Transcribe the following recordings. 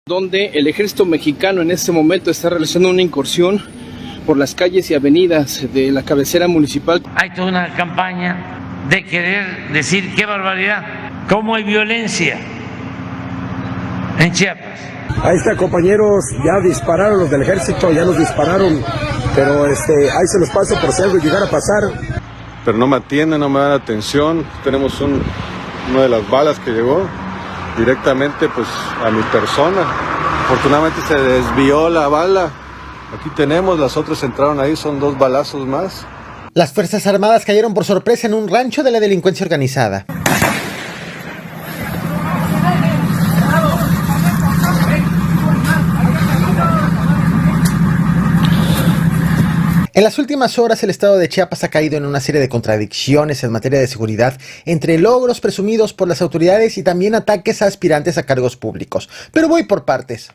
donde el ejército mexicano en este momento está realizando una incursión por las calles y avenidas de la cabecera municipal. Hay toda una campaña de querer decir qué barbaridad, cómo hay violencia en Chiapas. Ahí está, compañeros, ya dispararon los del ejército, ya nos dispararon, pero ahí se los paso por si algo llegara a pasar. Pero no me atienden, no me dan atención. Tenemos una de las balas que llegó directamente pues a mi persona. Afortunadamente se desvió la bala. Aquí tenemos, las otras entraron ahí, son 2 balazos más. Las Fuerzas Armadas cayeron por sorpresa en un rancho de la delincuencia organizada. En las últimas horas, el estado de Chiapas ha caído en una serie de contradicciones en materia de seguridad, entre logros presumidos por las autoridades y también ataques a aspirantes a cargos públicos. Pero voy por partes.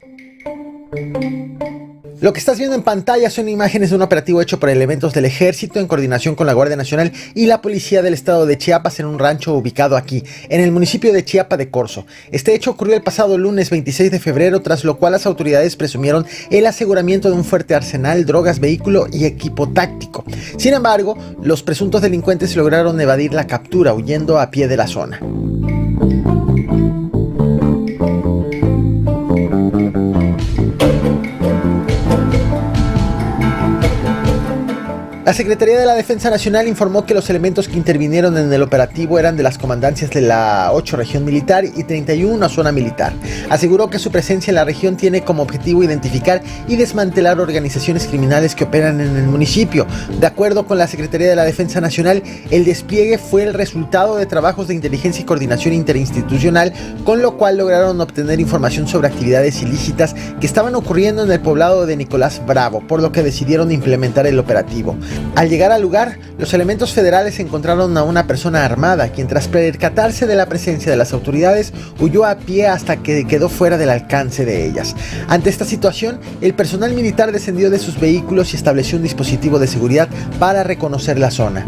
Lo que estás viendo en pantalla son imágenes de un operativo hecho por elementos del ejército en coordinación con la Guardia Nacional y la policía del estado de Chiapas en un rancho ubicado aquí, en el municipio de Chiapa de Corzo. Este hecho ocurrió el pasado lunes 26 de febrero, tras lo cual las autoridades presumieron el aseguramiento de un fuerte arsenal, drogas, vehículo y equipo táctico. Sin embargo, los presuntos delincuentes lograron evadir la captura, huyendo a pie de la zona. La Secretaría de la Defensa Nacional informó que los elementos que intervinieron en el operativo eran de las comandancias de la 8 Región Militar y 31 Zona Militar. Aseguró que su presencia en la región tiene como objetivo identificar y desmantelar organizaciones criminales que operan en el municipio. De acuerdo con la Secretaría de la Defensa Nacional, el despliegue fue el resultado de trabajos de inteligencia y coordinación interinstitucional, con lo cual lograron obtener información sobre actividades ilícitas que estaban ocurriendo en el poblado de Nicolás Bravo, por lo que decidieron implementar el operativo. Al llegar al lugar, los elementos federales encontraron a una persona armada, quien tras percatarse de la presencia de las autoridades, huyó a pie hasta que quedó fuera del alcance de ellas. Ante esta situación, el personal militar descendió de sus vehículos y estableció un dispositivo de seguridad para reconocer la zona.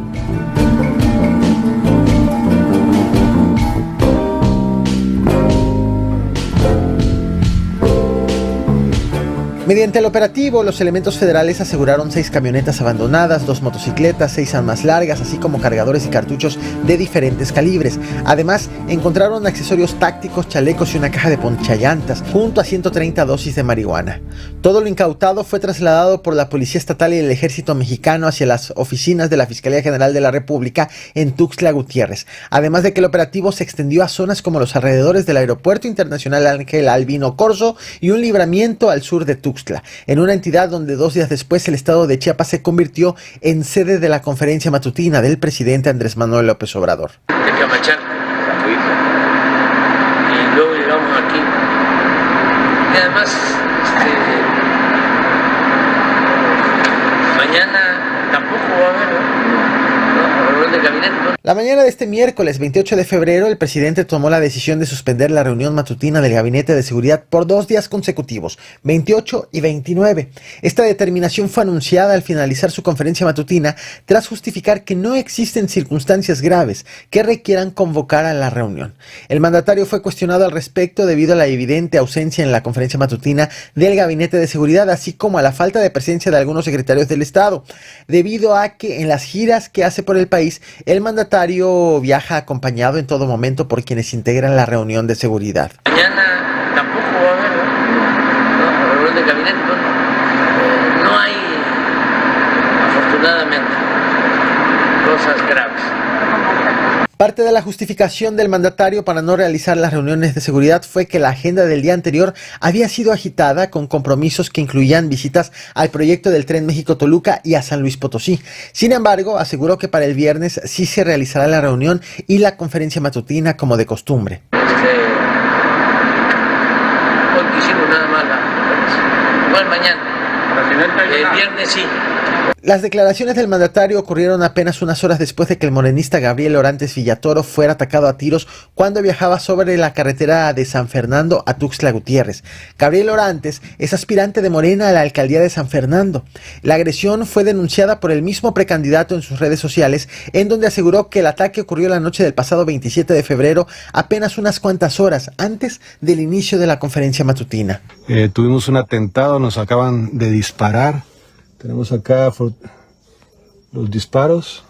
Mediante el operativo, los elementos federales aseguraron 6 camionetas abandonadas, 2 motocicletas, 6 armas largas, así como cargadores y cartuchos de diferentes calibres. Además, encontraron accesorios tácticos, chalecos y una caja de ponchallantas, junto a 130 dosis de marihuana. Todo lo incautado fue trasladado por la Policía Estatal y el Ejército Mexicano hacia las oficinas de la Fiscalía General de la República en Tuxtla Gutiérrez. Además de que el operativo se extendió a zonas como los alrededores del Aeropuerto Internacional Ángel Albino Corzo y un libramiento al sur de Tuxtla, en una entidad donde 2 días después el estado de Chiapas se convirtió en sede de la conferencia matutina del presidente Andrés Manuel López Obrador. De Camachán, a tu hijo. Y luego llegamos aquí. Y además, mañana tampoco va a haber reunión de gabinete, ¿no? La mañana de este miércoles 28 de febrero, el presidente tomó la decisión de suspender la reunión matutina del Gabinete de Seguridad por 2 días consecutivos, 28 y 29. Esta determinación fue anunciada al finalizar su conferencia matutina, tras justificar que no existen circunstancias graves que requieran convocar a la reunión. El mandatario fue cuestionado al respecto debido a la evidente ausencia en la conferencia matutina del Gabinete de Seguridad, así como a la falta de presencia de algunos secretarios del Estado, debido a que en las giras que hace por el país, el mandatario viaja acompañado en todo momento por quienes integran la reunión de seguridad. Mañana tampoco va a haber reunión de gabinete, no hay, afortunadamente, cosas graves. Parte de la justificación del mandatario para no realizar las reuniones de seguridad fue que la agenda del día anterior había sido agitada con compromisos que incluían visitas al proyecto del Tren México-Toluca y a San Luis Potosí. Sin embargo, aseguró que para el viernes sí se realizará la reunión y la conferencia matutina como de costumbre. Hoy quisimos nada más igual mañana. El viernes sí. Las declaraciones del mandatario ocurrieron apenas unas horas después de que el morenista Gabriel Orantes Villatoro fuera atacado a tiros cuando viajaba sobre la carretera de San Fernando a Tuxtla Gutiérrez. Gabriel Orantes es aspirante de Morena a la alcaldía de San Fernando. La agresión fue denunciada por el mismo precandidato en sus redes sociales, en donde aseguró que el ataque ocurrió la noche del pasado 27 de febrero, apenas unas cuantas horas antes del inicio de la conferencia matutina. Tuvimos un atentado, nos acaban de disparar. Tenemos acá los disparos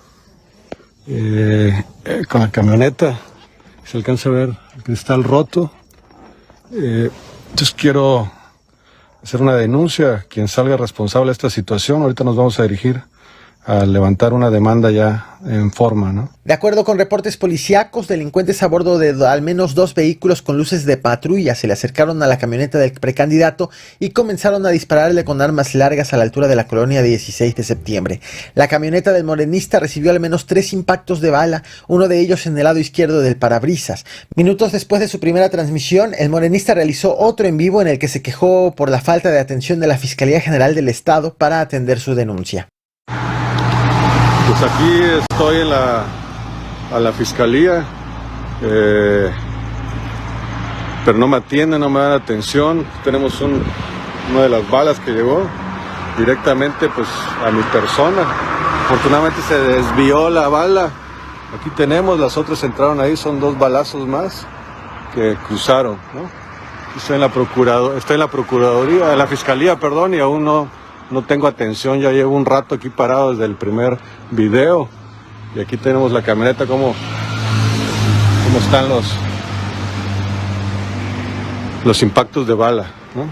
con la camioneta. Se alcanza a ver el cristal roto. Entonces quiero hacer una denuncia. Quien salga responsable de esta situación, ahorita nos vamos a dirigir a levantar una demanda ya en forma, ¿no? De acuerdo con reportes policíacos, delincuentes a bordo de al menos 2 vehículos con luces de patrulla se le acercaron a la camioneta del precandidato y comenzaron a dispararle con armas largas a la altura de la colonia 16 de septiembre. La camioneta del morenista recibió al menos 3 impactos de bala, uno de ellos en el lado izquierdo del parabrisas. Minutos después de su primera transmisión, el morenista realizó otro en vivo en el que se quejó por la falta de atención de la Fiscalía General del Estado para atender su denuncia. Pues aquí estoy a la fiscalía, pero no me atienden, no me dan atención. Tenemos una de las balas que llegó directamente pues a mi persona. Afortunadamente se desvió la bala. Aquí tenemos, las otras entraron ahí, son 2 balazos más que cruzaron, ¿no? Estoy en la procuraduría, en la fiscalía, perdón, y aún no tengo atención. Ya llevo un rato aquí parado desde el primer video. Y aquí tenemos la camioneta, cómo están los impactos de bala, ¿no?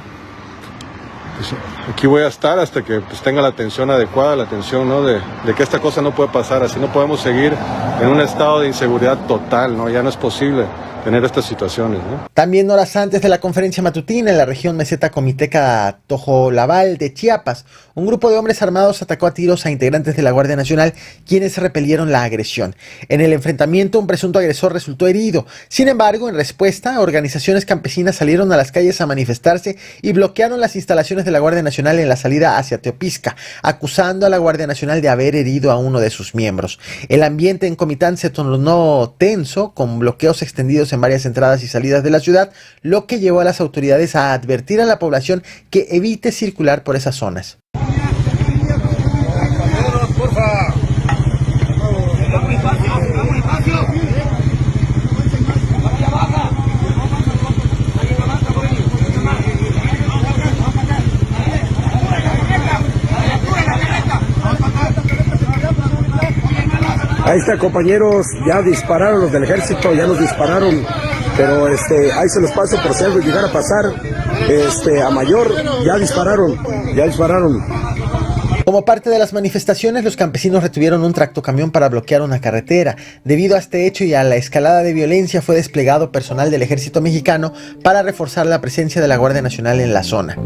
Pues aquí voy a estar hasta que pues tenga la atención adecuada, la atención, ¿no? de que esta cosa no puede pasar. Así no podemos seguir en un estado de inseguridad total, ¿no? Ya no es posible tener estas situaciones, ¿no? También horas antes de la conferencia matutina en la región meseta comiteca Tojolabal de Chiapas, un grupo de hombres armados atacó a tiros a integrantes de la Guardia Nacional, quienes repelieron la agresión. En el enfrentamiento, un presunto agresor resultó herido. Sin embargo, en respuesta, organizaciones campesinas salieron a las calles a manifestarse y bloquearon las instalaciones de la Guardia Nacional en la salida hacia Teopisca, acusando a la Guardia Nacional de haber herido a uno de sus miembros. El ambiente en Comitán se tornó tenso, con bloqueos extendidos en varias entradas y salidas de la ciudad, lo que llevó a las autoridades a advertir a la población que evite circular por esas zonas. Ahí está, compañeros, ya dispararon los del ejército, ya nos dispararon, pero ahí se los paso por si algo llegara a pasar, a mayor, ya dispararon. Como parte de las manifestaciones, los campesinos retuvieron un tractocamión para bloquear una carretera. Debido a este hecho y a la escalada de violencia, fue desplegado personal del ejército mexicano para reforzar la presencia de la Guardia Nacional en la zona.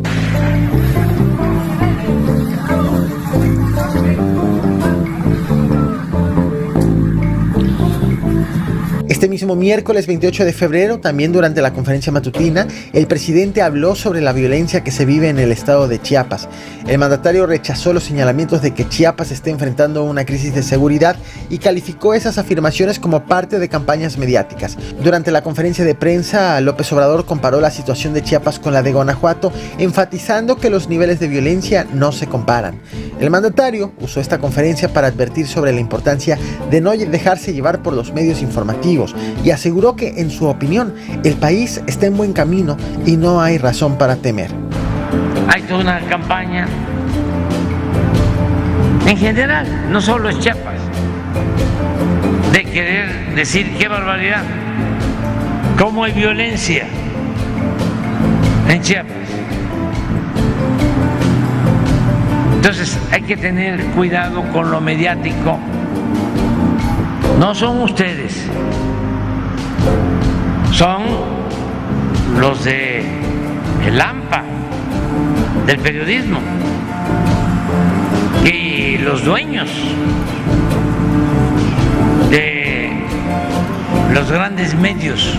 Este mismo miércoles 28 de febrero, también durante la conferencia matutina, el presidente habló sobre la violencia que se vive en el estado de Chiapas. El mandatario rechazó los señalamientos de que Chiapas está enfrentando una crisis de seguridad y calificó esas afirmaciones como parte de campañas mediáticas. Durante la conferencia de prensa, López Obrador comparó la situación de Chiapas con la de Guanajuato, enfatizando que los niveles de violencia no se comparan. El mandatario usó esta conferencia para advertir sobre la importancia de no dejarse llevar por los medios informativos y aseguró que, en su opinión, el país está en buen camino y no hay razón para temer. Hay toda una campaña, en general, no solo es Chiapas, de querer decir qué barbaridad, cómo hay violencia en Chiapas. Entonces hay que tener cuidado con lo mediático. No son ustedes, son los de el AMPA, del periodismo, y los dueños de los grandes medios